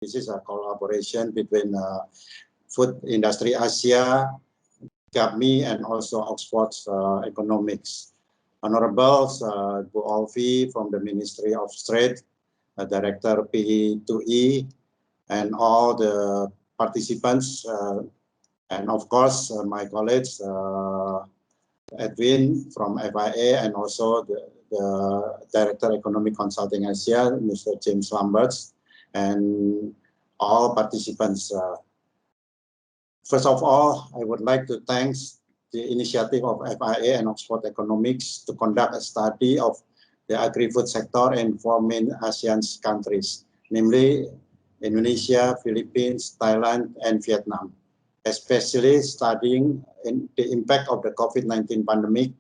This is a collaboration between Food Industry Asia, GAPMMI, and also Oxford Economics. Honorable Bu Alfi from the Ministry of Trade, Director PE2E, and all the participants, and of course my colleagues, Edwin from FIA, and also the Director Economic Consulting Asia, Mr. James Lambert, and all participants. First of all, I would like to thank the initiative of FIA and Oxford Economics to conduct a study of the agri-food sector in 4 main ASEAN countries, namely Indonesia, Philippines, Thailand, and Vietnam, especially studying the impact of the COVID-19 pandemic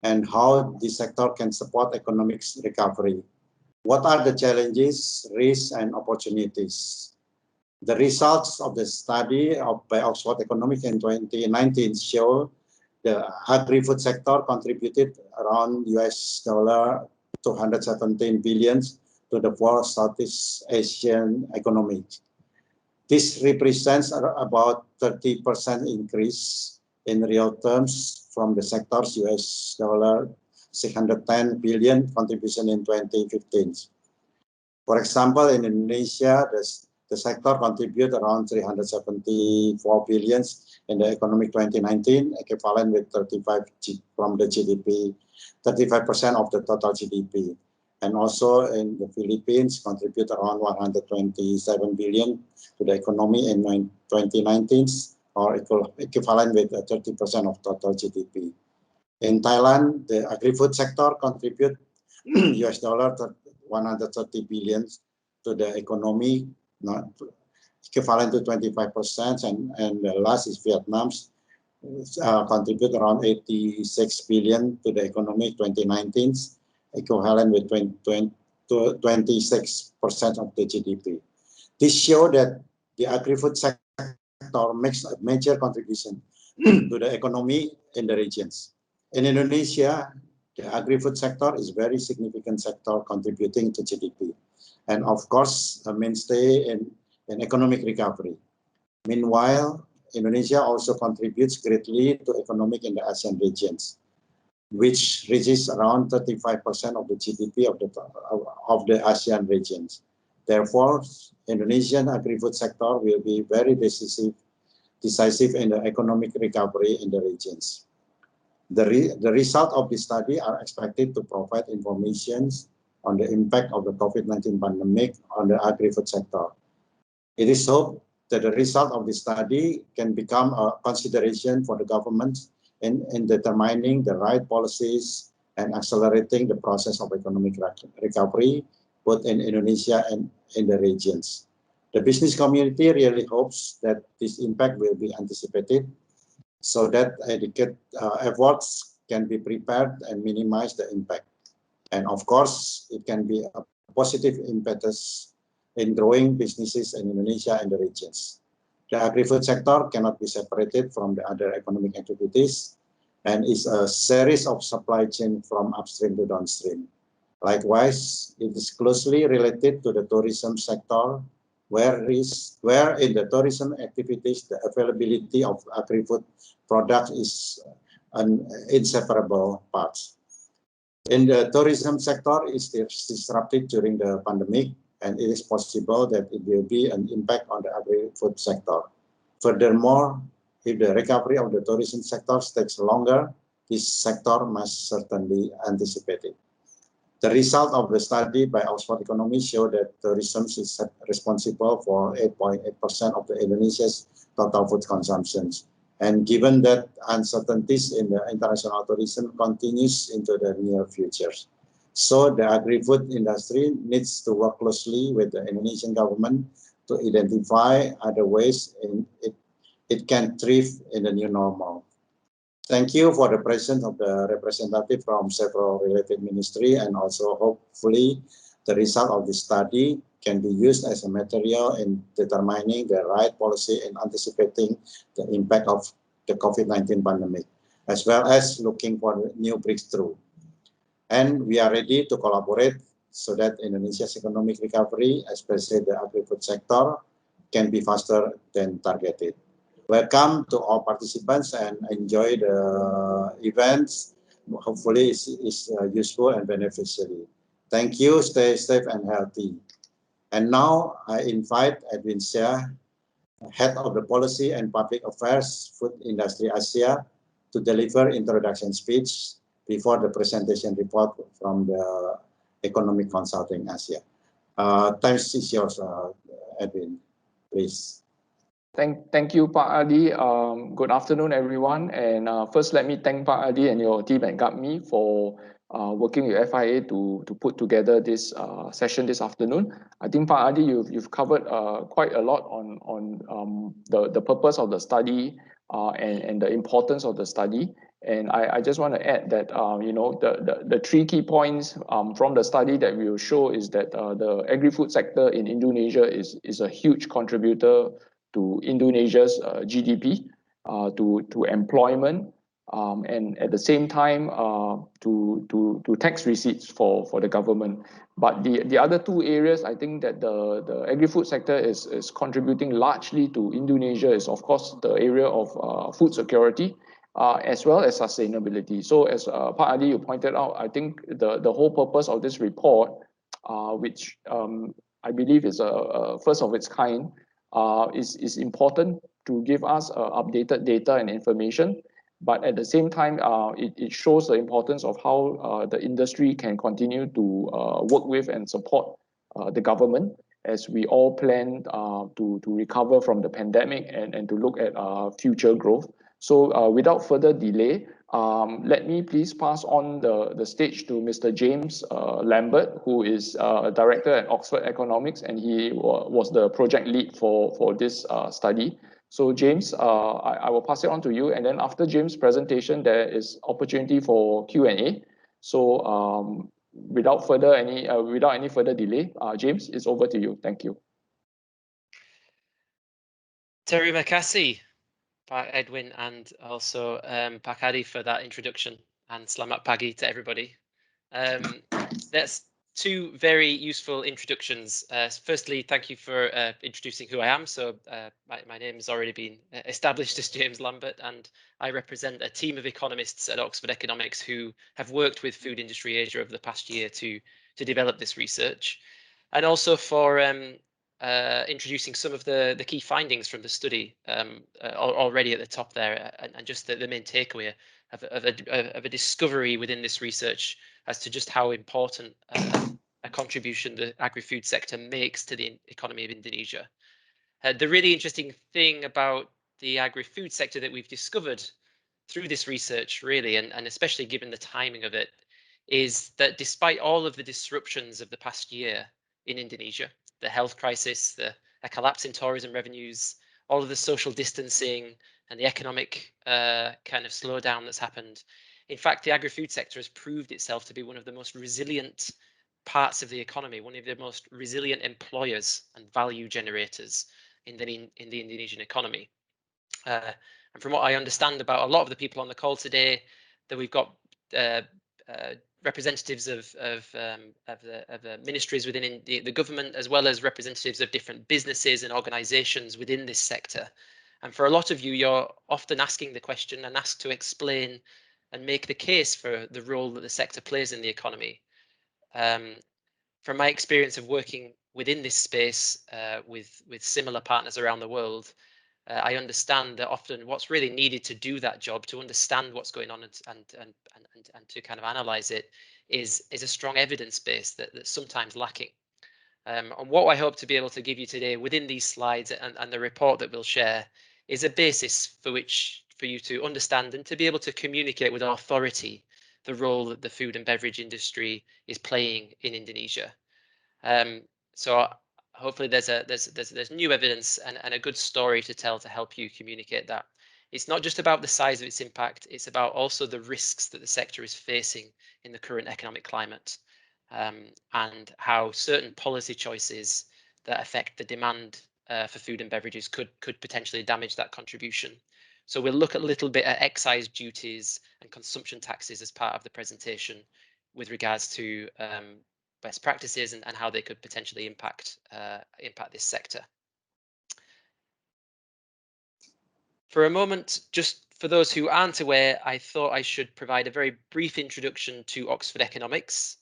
and how this sector can support economic recovery. What are the challenges, risks, and opportunities? The results of the study by Oxford Economics in 2019 show the agri-food sector contributed around $217 billion to the 4 Southeast Asian economies. This represents about 30% increase in real terms from the sector's $610 billion contribution in 2015. For example, in Indonesia, the sector contributed around 374 billion in the economic 2019, equivalent with 35% from the GDP, 35% of the total GDP. And also in the Philippines, contribute around 127 billion to the economy in 2019, or equivalent with 30% of total GDP. In Thailand, the agri-food sector contribute $130 billion to the economy, equivalent to 25%, and the last is Vietnam's contribute around 86 billion to the economy 2019, equivalent with 26% of the GDP. This shows that the agri-food sector makes a major contribution to the economy in the regions. In Indonesia, the agri-food sector is a very significant sector contributing to GDP, and of course, a mainstay in economic recovery. Meanwhile, Indonesia also contributes greatly to economic in the ASEAN regions, which reaches around 35% of the GDP of the ASEAN regions. Therefore, Indonesian agri-food sector will be very decisive in the economic recovery in the regions. The result of this study are expected to provide information on the impact of the COVID-19 pandemic on the agri-food sector. It is hoped that the result of this study can become a consideration for the government in determining the right policies and accelerating the process of economic recovery, both in Indonesia and in the regions. The business community really hopes that this impact will be anticipated so that adequate efforts can be prepared and minimize the impact. And of course, it can be a positive impetus in growing businesses in Indonesia and the regions. The agri-food sector cannot be separated from the other economic activities and is a series of supply chain from upstream to downstream. Likewise, it is closely related to the tourism sector, where in the tourism activities, the availability of agri-food products is an inseparable part. In the tourism sector, it is disrupted during the pandemic, and it is possible that it will be an impact on the agri-food sector. Furthermore, if the recovery of the tourism sector takes longer, this sector must certainly anticipate it. The result of the study by Oxford Economics show that tourism is responsible for 8.8% of the Indonesia's total food consumption. And given that uncertainties in the international tourism continues into the near future, so the agri-food industry needs to work closely with the Indonesian government to identify other ways it can thrive in the new normal. Thank you for the presence of the representative from several related ministries, and also hopefully the result of this study can be used as a material in determining the right policy and anticipating the impact of the COVID-19 pandemic, as well as looking for new breakthrough. And we are ready to collaborate so that Indonesia's economic recovery, especially the agri-food sector, can be faster than targeted. Welcome to all participants and enjoy the events. Hopefully it's useful and beneficial. Thank you, stay safe and healthy. And now I invite Edwin Seah, Head of the Policy and Public Affairs Food Industry Asia, to deliver introduction speech before the presentation report from the Economic Consulting Asia. Thanks is yours, Edwin, please. Thank you, Pak Adhi. Good afternoon, everyone. And first, let me thank Pak Adhi and your team at GAPMMI for working with FIA to put together this session this afternoon. I think, Pak Adhi, you've covered quite a lot on the purpose of the study and the importance of the study. And I just want to add that the three key points from the study that we will show is that the agri-food sector in Indonesia is a huge contributor to Indonesia's GDP, to employment, and at the same time to tax receipts for the government. But the other two areas, I think that the agri-food sector is contributing largely to Indonesia is, of course, the area of food security, as well as sustainability. So as Pak Adhi, you pointed out, I think the whole purpose of this report, which I believe is a first of its kind, is important to give us updated data and information, but at the same time, it shows the importance of how the industry can continue to work with and support the government as we all plan to recover from the pandemic and to look at future growth. So without further delay, let me please pass on the stage to Mr. James Lambert, who is a director at Oxford Economics, and he was the project lead for this study. So James, I will pass it on to you, and then after James' presentation, there is opportunity for Q&A. So without any further delay, James, it's over to you. Thank you. Terima kasih, Pak Edwin, and also Pak Adhi for that introduction, and selamat pagi to everybody. That's two very useful introductions. Firstly, thank you for introducing who I am. So my name has already been established as James Lambert, and I represent a team of economists at Oxford Economics who have worked with Food Industry Asia over the past year to develop this research, and also for introducing some of the key findings from the study already at the top there, and just the main takeaway of a discovery within this research as to just how important a contribution the agri-food sector makes to the economy of Indonesia. The really interesting thing about the agri-food sector that we've discovered through this research, really, and especially given the timing of it, is that despite all of the disruptions of the past year in Indonesia, the health crisis, a collapse in tourism revenues, all of the social distancing and the economic kind of slowdown that's happened. In fact, the agri-food sector has proved itself to be one of the most resilient parts of the economy, one of the most resilient employers and value generators in the Indonesian economy. And from what I understand about a lot of the people on the call today, that we've got representatives of the ministries within the government, as well as representatives of different businesses and organizations within this sector. And for a lot of you, you're often asking the question and asked to explain and make the case for the role that the sector plays in the economy. From my experience of working within this space with similar partners around the world, I understand that often what's really needed to do that job, to understand what's going on and to kind of analyze it, is a strong evidence base that's sometimes lacking. And what I hope to be able to give you today within these slides and the report that we'll share is a basis for you to understand and to be able to communicate with authority the role that the food and beverage industry is playing in Indonesia. So hopefully there's new evidence and a good story to tell to help you communicate that. It's not just about the size of its impact, it's about also the risks that the sector is facing in the current economic climate, and how certain policy choices that affect the demand for food and beverages could potentially damage that contribution. So we'll look a little bit at excise duties and consumption taxes as part of the presentation with regards to best practices and how they could potentially impact this sector. For a moment, just for those who aren't aware, I thought I should provide a very brief introduction to Oxford Economics.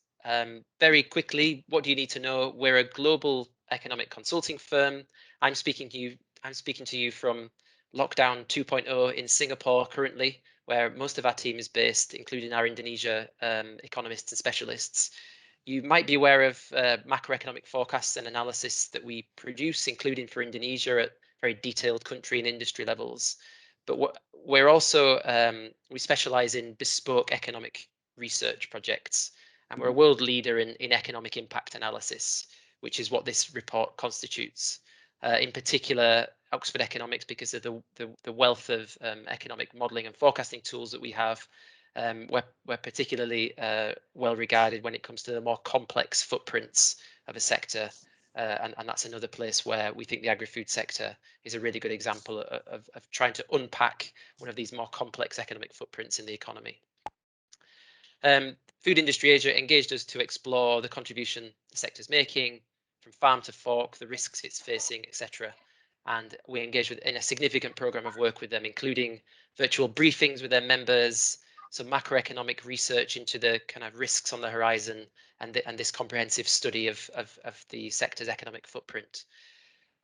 Very quickly, what do you need to know? We're a global economic consulting firm. I'm speaking to you from lockdown 2.0 in Singapore currently, where most of our team is based, including our Indonesia economists and specialists. You might be aware of macroeconomic forecasts and analysis that we produce, including for Indonesia at very detailed country and industry levels. But we're also, we specialize in bespoke economic research projects, and we're a world leader in economic impact analysis, which is what this report constitutes. In particular, Oxford Economics, because of the wealth of economic modelling and forecasting tools that we have, we're particularly well regarded when it comes to the more complex footprints of a sector, and that's another place where we think the agri-food sector is a really good example of trying to unpack one of these more complex economic footprints in the economy. Food Industry Asia engaged us to explore the contribution the sector's making from farm to fork, the risks it's facing, etc. And we engaged in a significant program of work with them, including virtual briefings with their members, some macroeconomic research into the kind of risks on the horizon, and this comprehensive study of the sector's economic footprint.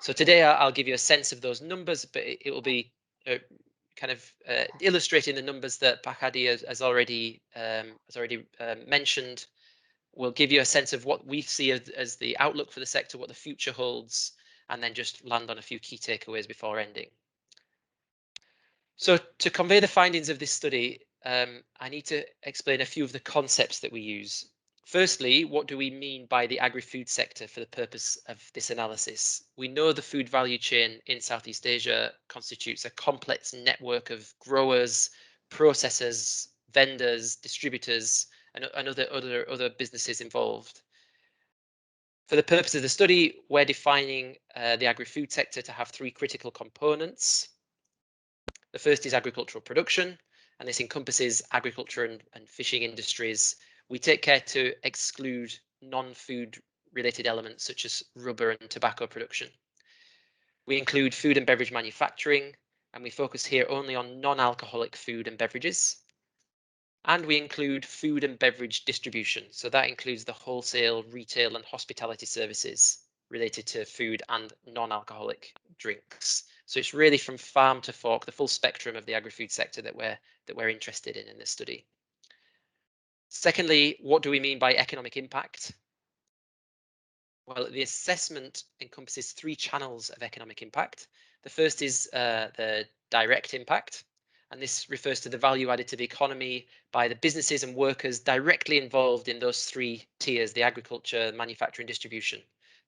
So today I'll give you a sense of those numbers, but it will be illustrating the numbers that Pak Adhi has already mentioned. We'll give you a sense of what we see as the outlook for the sector, what the future holds, and then just land on a few key takeaways before ending. So to convey the findings of this study, I need to explain a few of the concepts that we use. Firstly, what do we mean by the agri-food sector for the purpose of this analysis? We know the food value chain in Southeast Asia constitutes a complex network of growers, processors, vendors, distributors, and other businesses involved. For the purpose of the study, we're defining the agri-food sector to have three critical components. The first is agricultural production, and this encompasses agriculture and fishing industries. We take care to exclude non-food related elements such as rubber and tobacco production. We include food and beverage manufacturing, and we focus here only on non-alcoholic food and beverages. And we include food and beverage distribution. So that includes the wholesale, retail and hospitality services related to food and non-alcoholic drinks. So it's really from farm to fork, the full spectrum of the agri-food sector that we're interested in this study. Secondly, what do we mean by economic impact? Well, the assessment encompasses three channels of economic impact. The first is the direct impact, and this refers to the value added to the economy by the businesses and workers directly involved in those three tiers, the agriculture, manufacturing, distribution.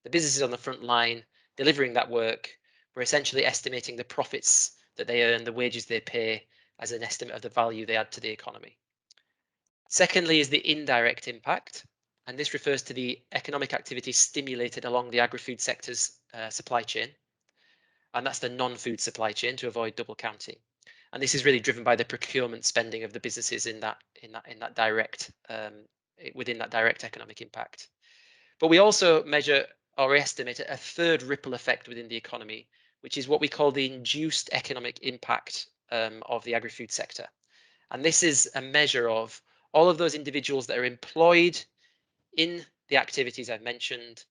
The businesses on the front line delivering that work, we're essentially estimating the profits that they earn, the wages they pay, as an estimate of the value they add to the economy. Secondly is the indirect impact, and this refers to the economic activity stimulated along the agri-food sector's supply chain, and that's the non-food supply chain to avoid double counting. And this is really driven by the procurement spending of the businesses in that direct within that direct economic impact. But we also measure or estimate a third ripple effect within the economy, which is what we call the induced economic impact of the agri-food sector. And this is a measure of all of those individuals that are employed in the activities I've mentioned,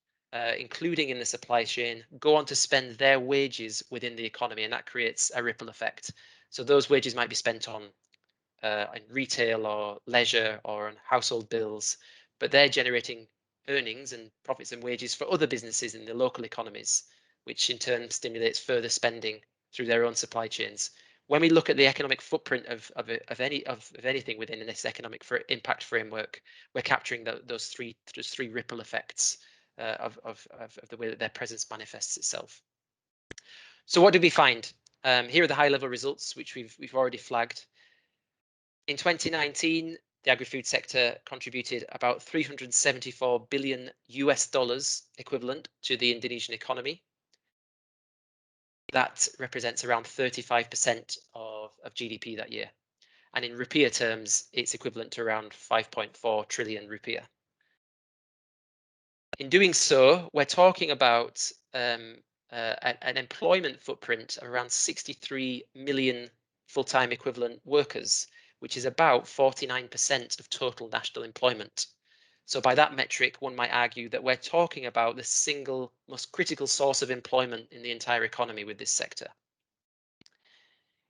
including in the supply chain, go on to spend their wages within the economy, and that creates a ripple effect. So those wages might be spent on in retail or leisure or on household bills, but they're generating earnings and profits and wages for other businesses in the local economies, which in turn stimulates further spending through their own supply chains. When we look at the economic footprint of anything within this economic impact framework, we're capturing those three ripple effects of the way that their presence manifests itself. So what did we find? Here are the high-level results, which we've already flagged. In 2019, the agri-food sector contributed about $374 billion equivalent to the Indonesian economy. That represents around 35% of GDP that year. And in rupiah terms, it's equivalent to around 5.4 trillion rupiah. In doing so, we're talking about an employment footprint of around 63 million full-time equivalent workers, which is about 49% of total national employment. So by that metric, one might argue that we're talking about the single most critical source of employment in the entire economy with this sector.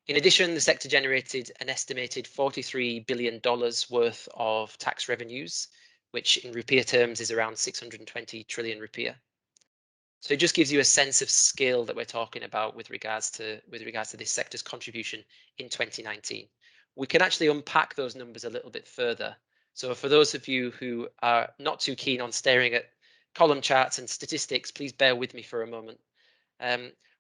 In addition, the sector generated an estimated $43 billion worth of tax revenues, which in rupiah terms is around 620 trillion rupiah. So it just gives you a sense of scale that we're talking about with regards to this sector's contribution in 2019. We can actually unpack those numbers a little bit further. So for those of you who are not too keen on staring at column charts and statistics, please bear with me for a moment.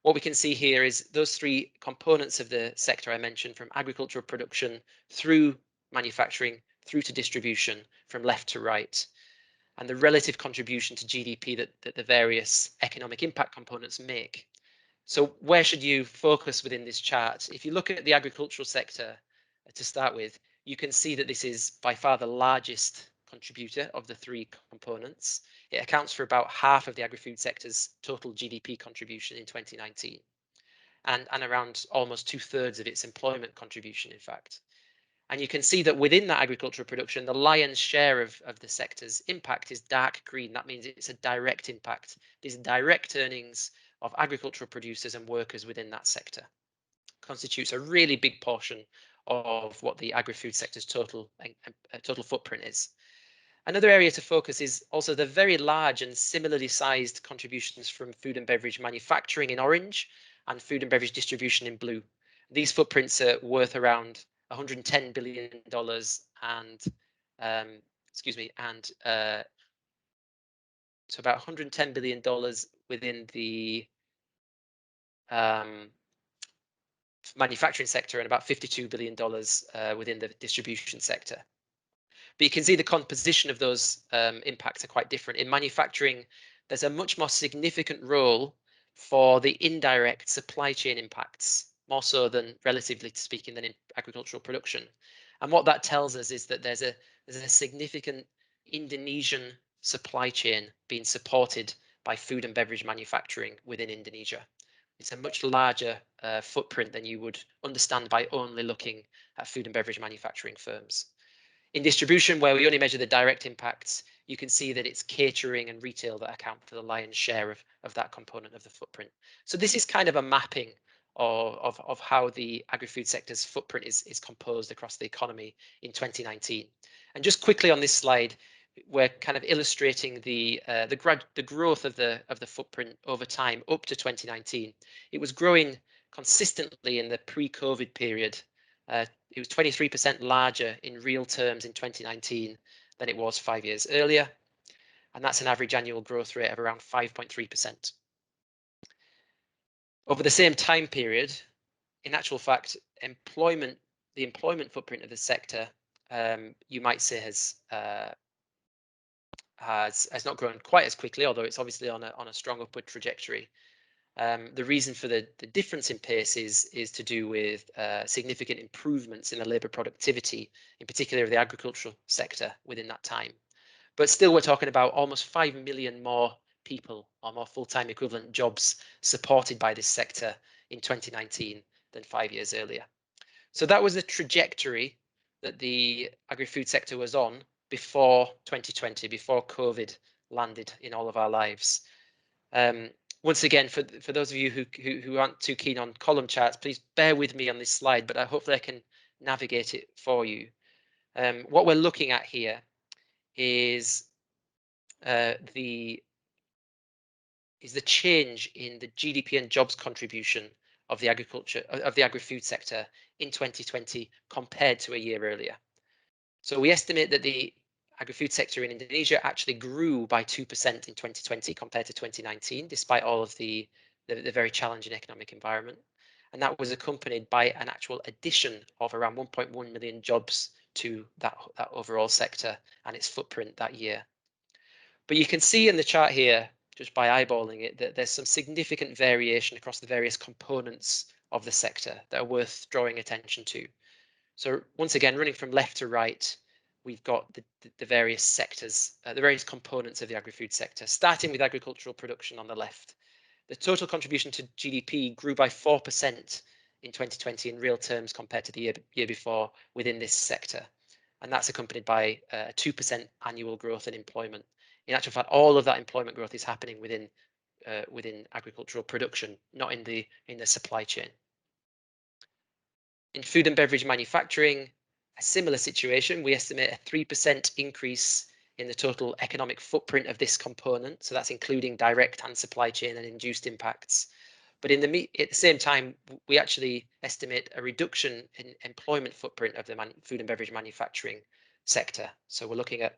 What we can see here is those three components of the sector I mentioned, from agricultural production through manufacturing through to distribution, from left to right, and the relative contribution to GDP that the various economic impact components make. So where should you focus within this chart? If you look at the agricultural sector to start with, you can see that this is by far the largest contributor of the three components. It accounts for about half of the agri-food sector's total GDP contribution in 2019, and around almost 2/3 of its employment contribution, in fact. And you can see that within that agricultural production, the lion's share of the sector's impact is dark green. That means it's a direct impact. These direct earnings of agricultural producers and workers within that sector constitutes a really big portion of what the agri-food sector's total footprint is. Another area to focus is also the very large and similarly sized contributions from food and beverage manufacturing in orange and food and beverage distribution in blue. These footprints are worth around $110 billion and so about $110 billion within the manufacturing sector and about $52 billion within the distribution sector. But you can see the composition of those impacts are quite different. In manufacturing, there's a much more significant role for the indirect supply chain impacts, more so than, relatively speaking, than in agricultural production. And what that tells us is that there's a significant Indonesian supply chain being supported by food and beverage manufacturing within Indonesia. It's a much larger footprint than you would understand by only looking at food and beverage manufacturing firms. In distribution, where we only measure the direct impacts, you can see that it's catering and retail that account for the lion's share of that component of the footprint. So this is kind of a mapping of how the agri-food sector's footprint is composed across the economy in 2019. And just quickly on this slide, we're kind of illustrating the growth of the footprint over time up to 2019. It was growing consistently in the pre-COVID period. It was 23% larger in real terms in 2019 than it was 5 years earlier. And that's an average annual growth rate of around 5.3%. Over the same time period, in actual fact, the employment footprint of the sector, you might say has not grown quite as quickly, although it's obviously on a strong upward trajectory. The reason for the difference in pace is to do with significant improvements in the labour productivity, in particular of the agricultural sector within that time. But still, we're talking about almost 5 million more people or more full-time equivalent jobs supported by this sector in 2019 than 5 years earlier. So that was the trajectory that the agri-food sector was on before 2020, before COVID landed in all of our lives. Once again, for those of you who aren't too keen on column charts, please bear with me on this slide, but hopefully I can navigate it for you. What we're looking at here is the change in the GDP and jobs contribution of the agri-food sector in 2020 compared to a year earlier. So we estimate that the agri-food sector in Indonesia actually grew by 2% in 2020 compared to 2019, despite all of the very challenging economic environment. And that was accompanied by an actual addition of around 1.1 million jobs to that overall sector and its footprint that year. But you can see in the chart here, just by eyeballing it, that there's some significant variation across the various components of the sector that are worth drawing attention to. So once again, running from left to right, we've got the various sectors, the various components of the agri-food sector, starting with agricultural production on the left. The total contribution to GDP grew by 4% in 2020 in real terms compared to the year before within this sector. And that's accompanied by a 2% annual growth in employment. In actual fact, all of that employment growth is happening within agricultural production, not in the supply chain. In food and beverage manufacturing, a similar situation. We estimate a 3% increase in the total economic footprint of this component. So that's including direct and supply chain and induced impacts. But at the same time, we actually estimate a reduction in employment footprint of the food and beverage manufacturing sector. So we're looking at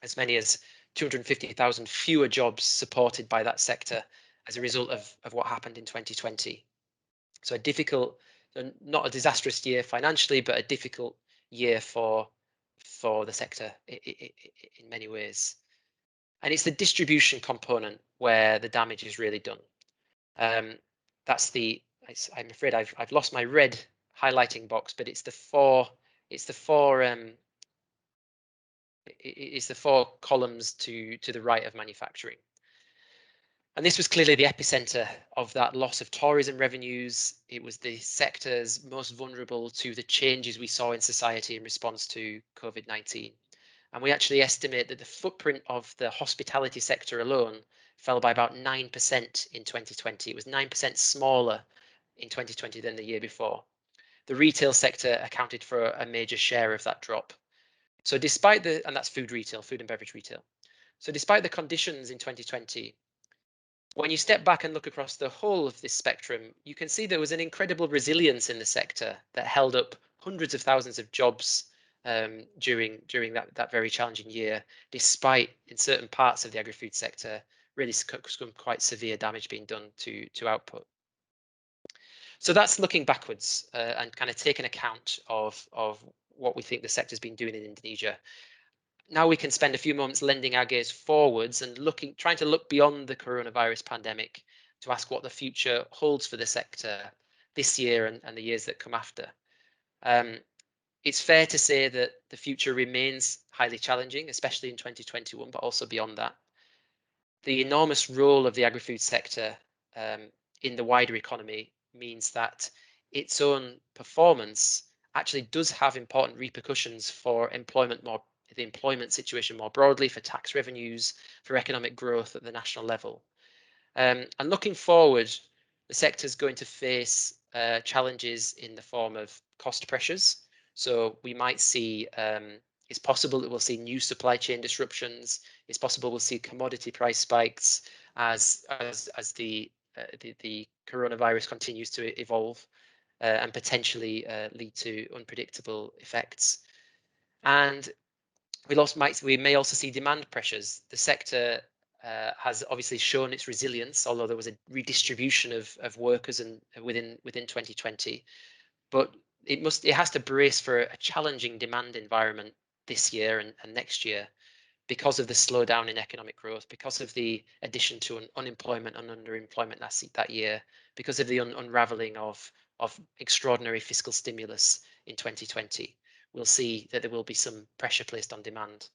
as many as 250,000 fewer jobs supported by that sector as a result of what happened in 2020. So a difficult, not a disastrous year financially, but a difficult year for the sector in many ways. And it's the distribution component where the damage is really done. That's I'm afraid I've lost my red highlighting box, but it's the four columns to the right of manufacturing. And this was clearly the epicenter of that loss of tourism revenues. It was the sectors most vulnerable to the changes we saw in society in response to COVID-19. And we actually estimate that the footprint of the hospitality sector alone fell by about 9% in 2020. It was 9% smaller in 2020 than the year before. The retail sector accounted for a major share of that drop. So despite and that's food and beverage retail. So despite the conditions in 2020, when you step back and look across the whole of this spectrum, you can see there was an incredible resilience in the sector that held up hundreds of thousands of jobs during that very challenging year, despite in certain parts of the agri-food sector really some quite severe damage being done to output. So that's looking backwards and kind of taking account of what we think the sector's been doing in Indonesia. Now we can spend a few moments lending our gaze forwards and trying to look beyond the coronavirus pandemic to ask what the future holds for the sector this year and the years that come after. It's fair to say that the future remains highly challenging, especially in 2021, but also beyond that. The enormous role of the agri-food sector in the wider economy means that its own performance actually does have important repercussions for the employment situation more broadly, for tax revenues, for economic growth at the national level. And looking forward, the sector is going to face challenges in the form of cost pressures. So we might see, it's possible that we'll see new supply chain disruptions. It's possible we'll see commodity price spikes as the coronavirus continues to evolve and potentially lead to unpredictable effects. And we may also see demand pressures. The sector has obviously shown its resilience, although there was a redistribution of workers and within 2020. But it has to brace for a challenging demand environment this year and next year because of the slowdown in economic growth, because of the addition to unemployment and underemployment that year, because of the unraveling of extraordinary fiscal stimulus in 2020. We'll see that there will be some pressure placed on demand.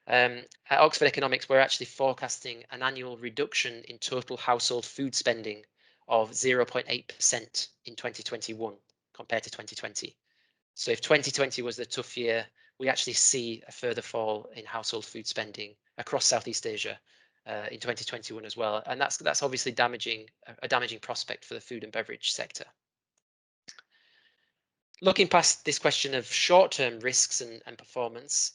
At Oxford Economics, we're actually forecasting an annual reduction in total household food spending of 0.8% in 2021 compared to 2020. So if 2020 was the tough year, we actually see a further fall in household food spending across Southeast Asia in 2021 as well. And that's obviously a damaging prospect for the food and beverage sector. Looking past this question of short-term risks and performance,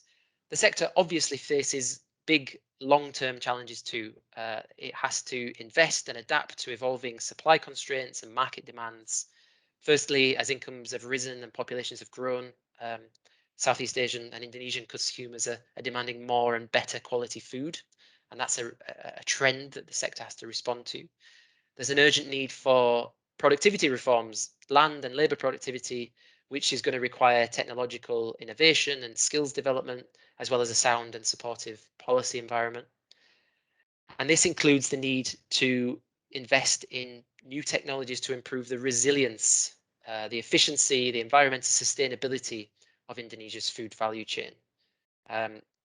the sector obviously faces big long-term challenges too. It has to invest and adapt to evolving supply constraints and market demands. Firstly, as incomes have risen and populations have grown, Southeast Asian and Indonesian consumers are demanding more and better quality food. And that's a trend that the sector has to respond to. There's an urgent need for productivity reforms, land and labour productivity, which is going to require technological innovation and skills development, as well as a sound and supportive policy environment. And this includes the need to invest in new technologies to improve the resilience, the efficiency, the environmental sustainability of Indonesia's food value chain.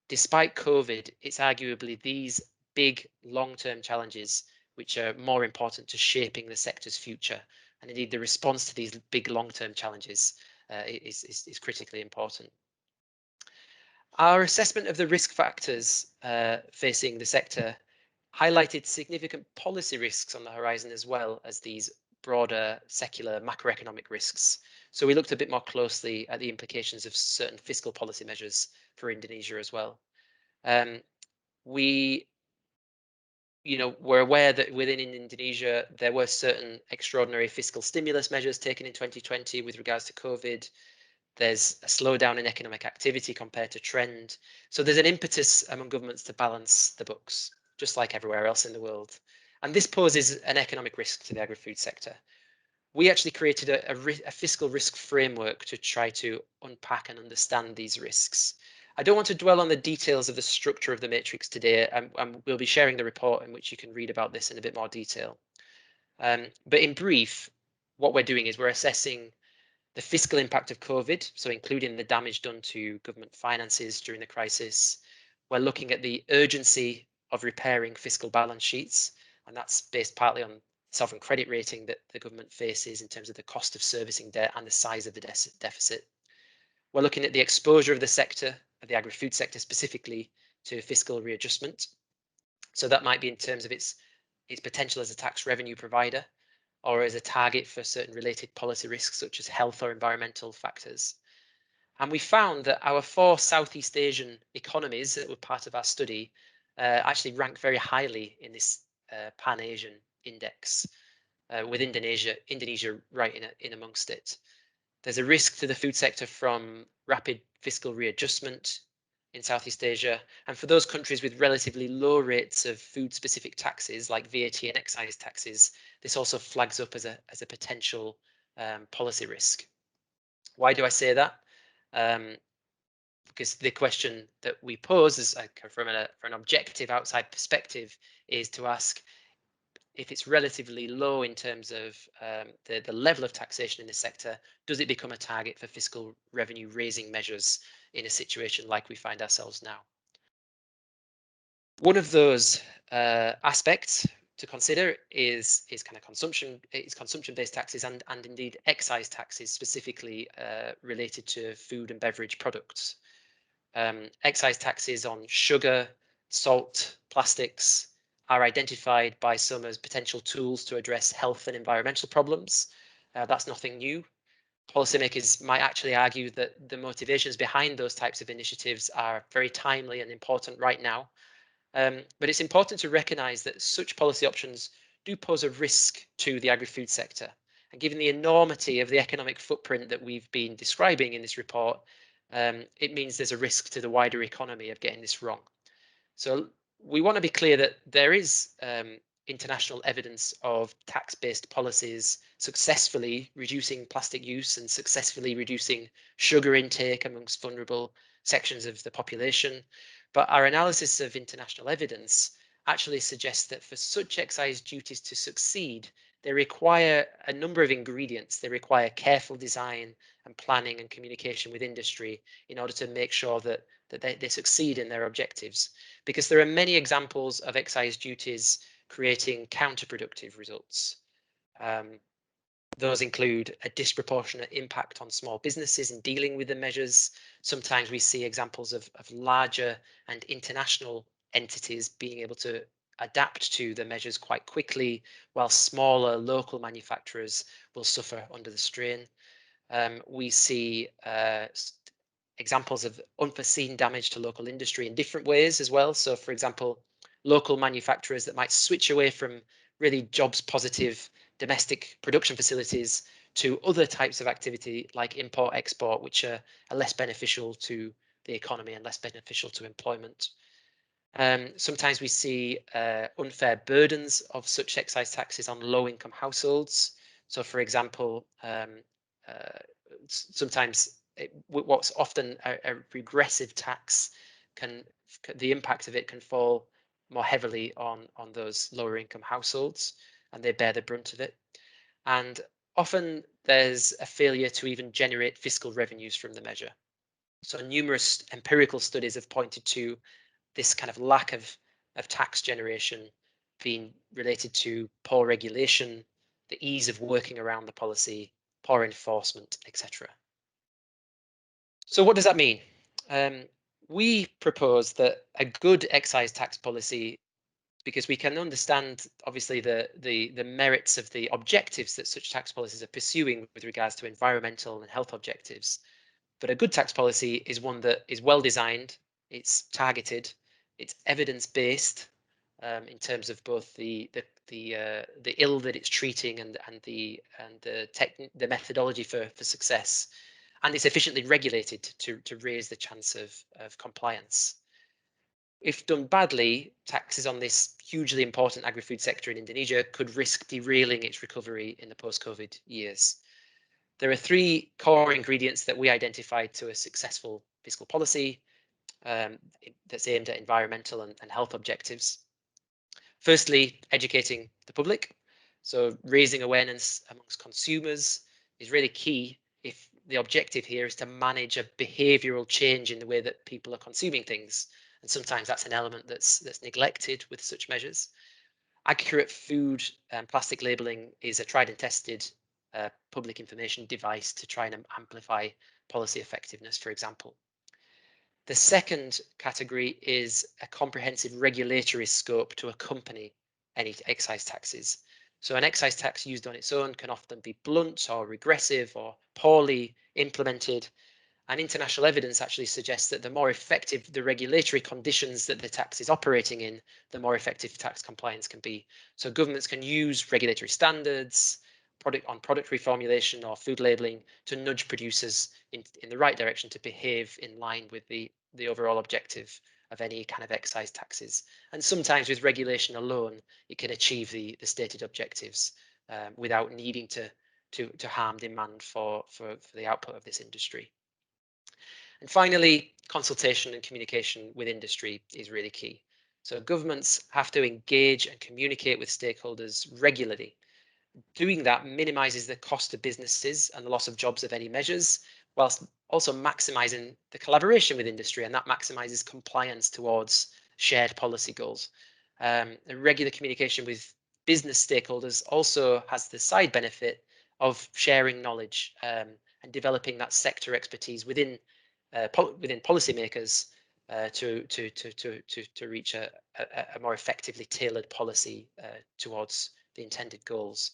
Despite COVID, it's arguably these big long-term challenges which are more important to shaping the sector's future. And indeed, the response to these big long-term challenges is critically important. Our assessment of the risk factors facing the sector highlighted significant policy risks on the horizon, as well as these broader secular macroeconomic risks. So we looked a bit more closely at the implications of certain fiscal policy measures for Indonesia as well. We were aware that within Indonesia, there were certain extraordinary fiscal stimulus measures taken in 2020 with regards to COVID. There's a slowdown in economic activity compared to trend. So there's an impetus among governments to balance the books, just like everywhere else in the world. And this poses an economic risk to the agri-food sector. We actually created a fiscal risk framework to try to unpack and understand these risks. I don't want to dwell on the details of the structure of the matrix today, and we'll be sharing the report in which you can read about this in a bit more detail. But in brief, what we're doing is we're assessing the fiscal impact of COVID, so including the damage done to government finances during the crisis. We're looking at the urgency of repairing fiscal balance sheets, and that's based partly on sovereign credit rating that the government faces in terms of the cost of servicing debt and the size of the deficit. We're looking at the exposure of the sector, of the agri-food sector specifically, to fiscal readjustment. So that might be in terms of its potential as a tax revenue provider, or as a target for certain related policy risks such as health or environmental factors. And we found that our 4 Southeast Asian economies that were part of our study actually rank very highly in this Pan-Asian index, with Indonesia right in amongst it. There's a risk to the food sector from rapid fiscal readjustment in Southeast Asia, and for those countries with relatively low rates of food-specific taxes like VAT and excise taxes, this also flags up as a potential policy risk. Why do I say that? Because the question that we pose is from an objective outside perspective is to ask, if it's relatively low in terms of the level of taxation in the sector, does it become a target for fiscal revenue raising measures in a situation like we find ourselves now? One of those aspects to consider is kind of consumption-based taxes and indeed excise taxes, specifically related to food and beverage products. Excise taxes on sugar, salt, plastics are identified by some as potential tools to address health and environmental problems. That's nothing new. Policymakers might actually argue that the motivations behind those types of initiatives are very timely and important right now. But it's important to recognise that such policy options do pose a risk to the agri-food sector. And given the enormity of the economic footprint that we've been describing in this report, it means there's a risk to the wider economy of getting this wrong. So we want to be clear that there is international evidence of tax-based policies successfully reducing plastic use and successfully reducing sugar intake amongst vulnerable sections of the population. But our analysis of international evidence actually suggests that for such excise duties to succeed, they require a number of ingredients. They require careful design and planning and communication with industry in order to make sure that they succeed in their objectives. Because there are many examples of excise duties creating counterproductive results. Those include a disproportionate impact on small businesses in dealing with the measures. Sometimes we see examples of larger and international entities being able to adapt to the measures quite quickly, while smaller local manufacturers will suffer under the strain. We see examples of unforeseen damage to local industry in different ways as well. So, for example, local manufacturers that might switch away from really jobs positive domestic production facilities to other types of activity like import export, which are less beneficial to the economy and less beneficial to employment. Sometimes we see unfair burdens of such excise taxes on low-income households. So, for example, sometimes what's often a regressive tax the impact of it can fall more heavily on those lower income households, and they bear the brunt of it. And often there's a failure to even generate fiscal revenues from the measure. So numerous empirical studies have pointed to this kind of lack of tax generation being related to poor regulation, the ease of working around the policy, poor enforcement, etc. So what does that mean? We propose that a good excise tax policy, because we can understand obviously the merits of the objectives that such tax policies are pursuing with regards to environmental and health objectives. But a good tax policy is one that is well designed, it's targeted, it's evidence-based in terms of both the ill that it's treating and the methodology for success, and it's efficiently regulated to raise the chance of compliance. If done badly, taxes on this hugely important agri-food sector in Indonesia could risk derailing its recovery in the post-COVID years. There are three core ingredients that we identified to a successful fiscal policy that's aimed at environmental and health objectives. Firstly, educating the public. So raising awareness amongst consumers is really key if the objective here is to manage a behavioural change in the way that people are consuming things. And sometimes that's an element that's neglected with such measures. Accurate food and plastic labelling is a tried and tested public information device to try and amplify policy effectiveness, for example. The second category is a comprehensive regulatory scope to accompany any excise taxes. So an excise tax used on its own can often be blunt or regressive or poorly implemented. And international evidence actually suggests that the more effective the regulatory conditions that the tax is operating in, the more effective tax compliance can be. So governments can use regulatory standards, product reformulation or food labeling to nudge producers in the right direction to behave in line with the overall objective of any kind of excise taxes. And sometimes with regulation alone, it can achieve the stated objectives without needing to harm demand for the output of this industry. And finally, consultation and communication with industry is really key. So governments have to engage and communicate with stakeholders regularly. Doing that minimises the cost of businesses and the loss of jobs of any measures, whilst also maximising the collaboration with industry, and that maximises compliance towards shared policy goals. Regular communication with business stakeholders also has the side benefit of sharing knowledge and developing that sector expertise within policymakers to reach a more effectively tailored policy towards the intended goals.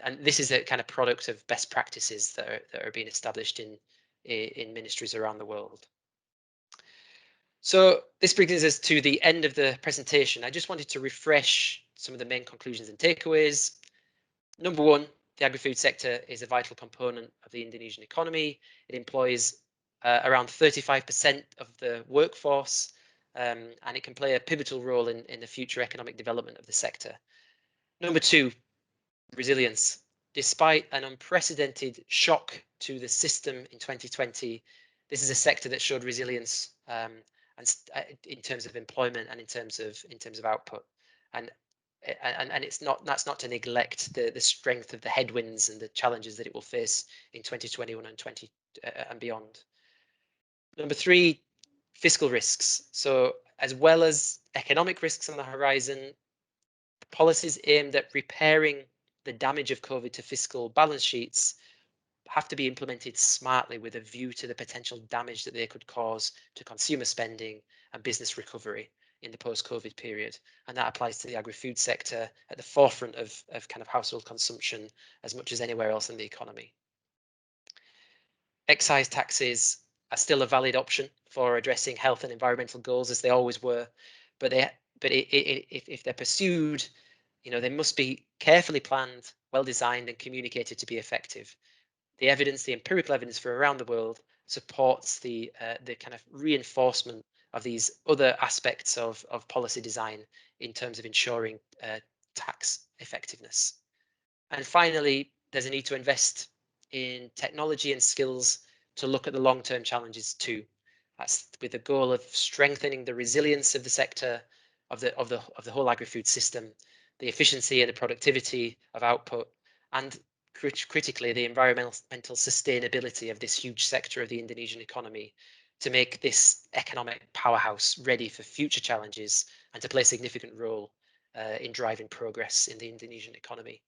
And this is a kind of product of best practices that are being established in ministries around the world. So this brings us to the end of the presentation. I just wanted to refresh some of the main conclusions and takeaways. Number one, the agri-food sector is a vital component of the Indonesian economy. It employs around 35% of the workforce, and it can play a pivotal role in the future economic development of the sector. Number two, resilience. Despite an unprecedented shock to the system in 2020, this is a sector that showed resilience in terms of employment and in terms of output. And that's not to neglect the strength of the headwinds and the challenges that it will face in 2021 and beyond. Number three, fiscal risks. So as well as economic risks on the horizon, policies aimed at repairing the damage of COVID to fiscal balance sheets have to be implemented smartly with a view to the potential damage that they could cause to consumer spending and business recovery in the post-COVID period. And that applies to the agri-food sector at the forefront of kind of household consumption as much as anywhere else in the economy. Excise taxes are still a valid option for addressing health and environmental goals, as they always were, but if they're pursued, they must be carefully planned, well designed, and communicated to be effective. The empirical evidence from around the world supports the kind of reinforcement of these other aspects of policy design in terms of ensuring tax effectiveness. And finally, there's a need to invest in technology and skills to look at the long-term challenges too. That's with the goal of strengthening the resilience of the sector, of the whole agri-food system, the efficiency and the productivity of output, and critically the environmental sustainability of this huge sector of the Indonesian economy to make this economic powerhouse ready for future challenges and to play a significant role in driving progress in the Indonesian economy.